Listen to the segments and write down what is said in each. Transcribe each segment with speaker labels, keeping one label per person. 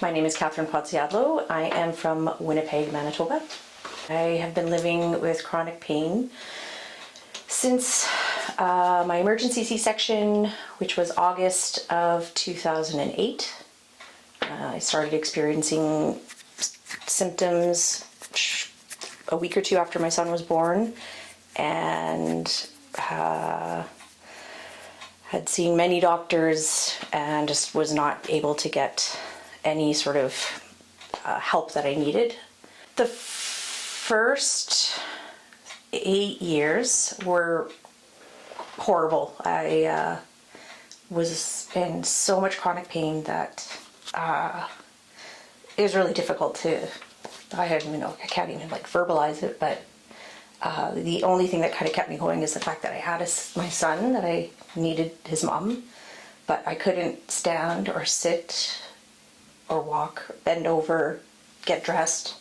Speaker 1: My name is Catherine Potsiadlo. I am from Winnipeg, Manitoba. I have been living with chronic pain since my emergency C-section, which was August of 2008. I started experiencing symptoms a week or two after my son was born, and had seen many doctors and just was not able to get any sort of help that I needed. The first 8 years were horrible. I was in so much chronic pain that it was really difficult to, I can't even verbalize it, but the only thing that kind of kept me going is the fact that I had my son, that I needed his mom, but I couldn't stand or sit or walk, bend over, get dressed,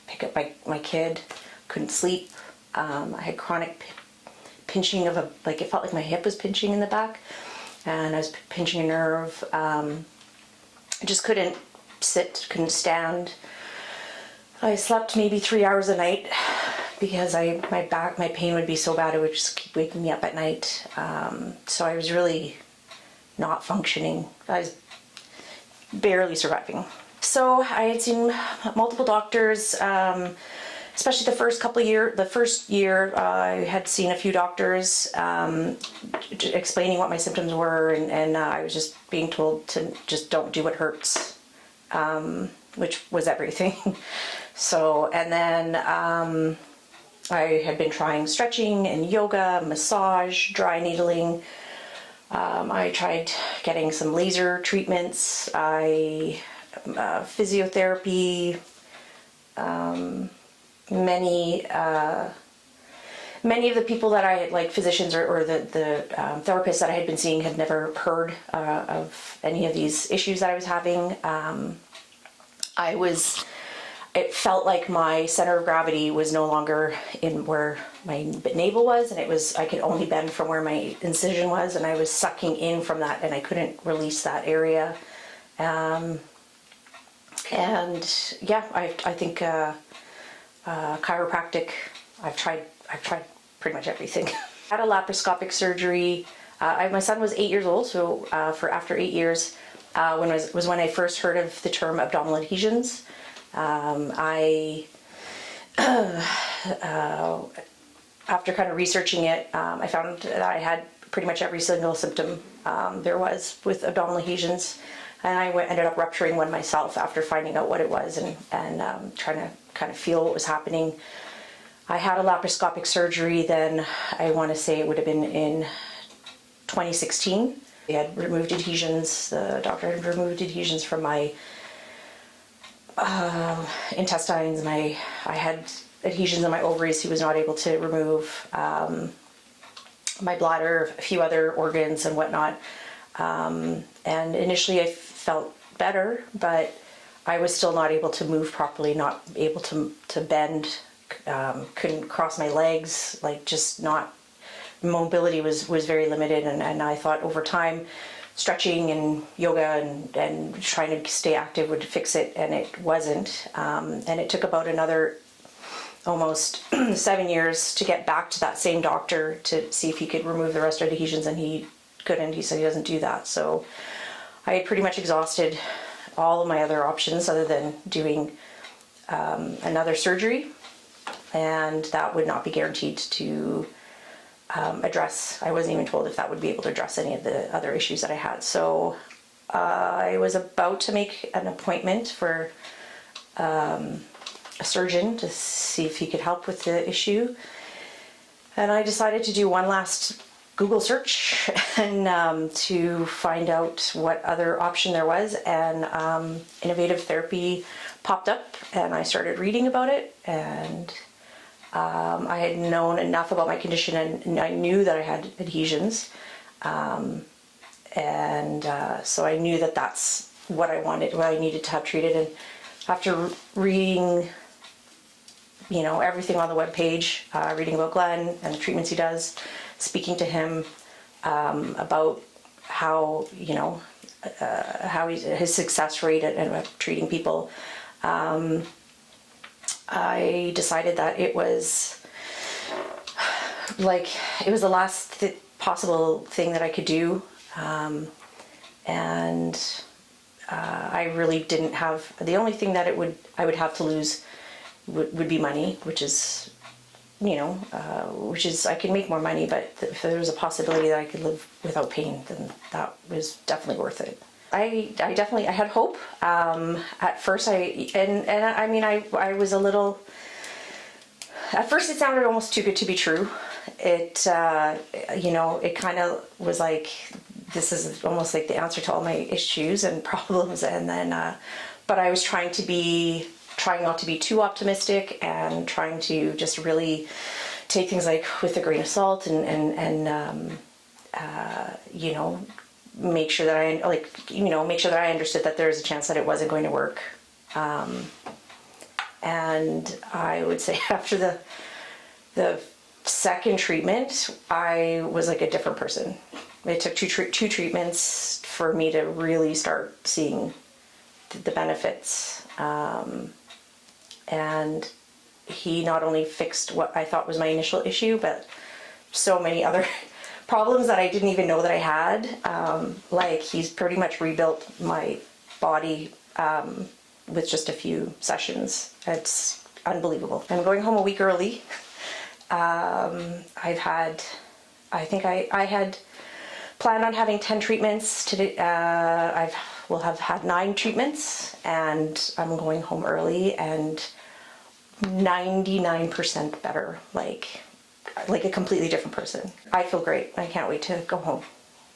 Speaker 1: pick up my kid, couldn't sleep. I had chronic pinching of it felt like my hip was pinching in the back, and I was pinching a nerve. I just couldn't sit, couldn't stand. I slept maybe 3 hours a night because my pain would be so bad it would just keep waking me up at night. So I was really not functioning. I was barely surviving. So I had seen multiple doctors, especially the first year I had seen a few doctors explaining what my symptoms were, and I was just being told to just don't do what hurts, which was everything. So, and then I had been trying stretching and yoga, massage, dry needling. I tried getting some laser treatments, physiotherapy. Many of the people that I had, physicians or the therapists that I had been seeing, had never heard of any of these issues that I was having. It felt like my center of gravity was no longer in where my navel was, and I could only bend from where my incision was, and I was sucking in from that, and I couldn't release that area. And yeah, I think chiropractic, I've tried pretty much everything. I had a laparoscopic surgery. My son was 8 years old, so after 8 years, was when I first heard of the term abdominal adhesions. After kind of researching it, I found that I had pretty much every single symptom there was with abdominal adhesions, and I ended up rupturing one myself after finding out what it was and trying to kind of feel what was happening. I had a laparoscopic surgery then, I want to say it would have been in 2016. They had removed adhesions. The doctor had removed adhesions from my intestines. I had adhesions in my ovaries he was not able to remove, my bladder, a few other organs and whatnot. And initially I felt better, but I was still not able to move properly, not able to bend, couldn't cross my legs, mobility was very limited, and I thought over time stretching and yoga and trying to stay active would fix it, and it wasn't. And it took about another almost 7 years to get back to that same doctor to see if he could remove the rest of the adhesions, and he couldn't. He said he doesn't do that. So I had pretty much exhausted all of my other options other than doing another surgery, and that would not be guaranteed to address. I wasn't even told if that would be able to address any of the other issues that I had. So I was about to make an appointment for a surgeon to see if he could help with the issue, and I decided to do one last Google search and to find out what other option there was, and innovative therapy popped up, and I started reading about it, and I had known enough about my condition, and I knew that I had adhesions, so I knew that that's what I wanted, what I needed to have treated. And after reading, everything on the webpage, reading about Glenn and the treatments he does, speaking to him about how, his success rate at treating people, I decided that it was the last possible thing that I could do, and I really didn't have, the only thing that I would have to lose would be money, which is, I can make more money, but if there was a possibility that I could live without pain, then that was definitely worth it. I had hope. At first I was a little, at first it sounded almost too good to be true. It kind of was like, this is almost like the answer to all my issues and problems. And then, but I was trying not to be too optimistic, and trying to just really take things like with a grain of salt, and make sure that I understood that there was a chance that it wasn't going to work. And I would say after the second treatment, I was like a different person. It took two treatments for me to really start seeing the benefits. And he not only fixed what I thought was my initial issue, but so many other problems that I didn't even know that I had. He's pretty much rebuilt my body with just a few sessions. It's unbelievable. I'm going home a week early. I had planned on having 10 treatments today. Will have had 9 treatments, and I'm going home early and 99% better, like a completely different person. I feel great. I can't wait to go home.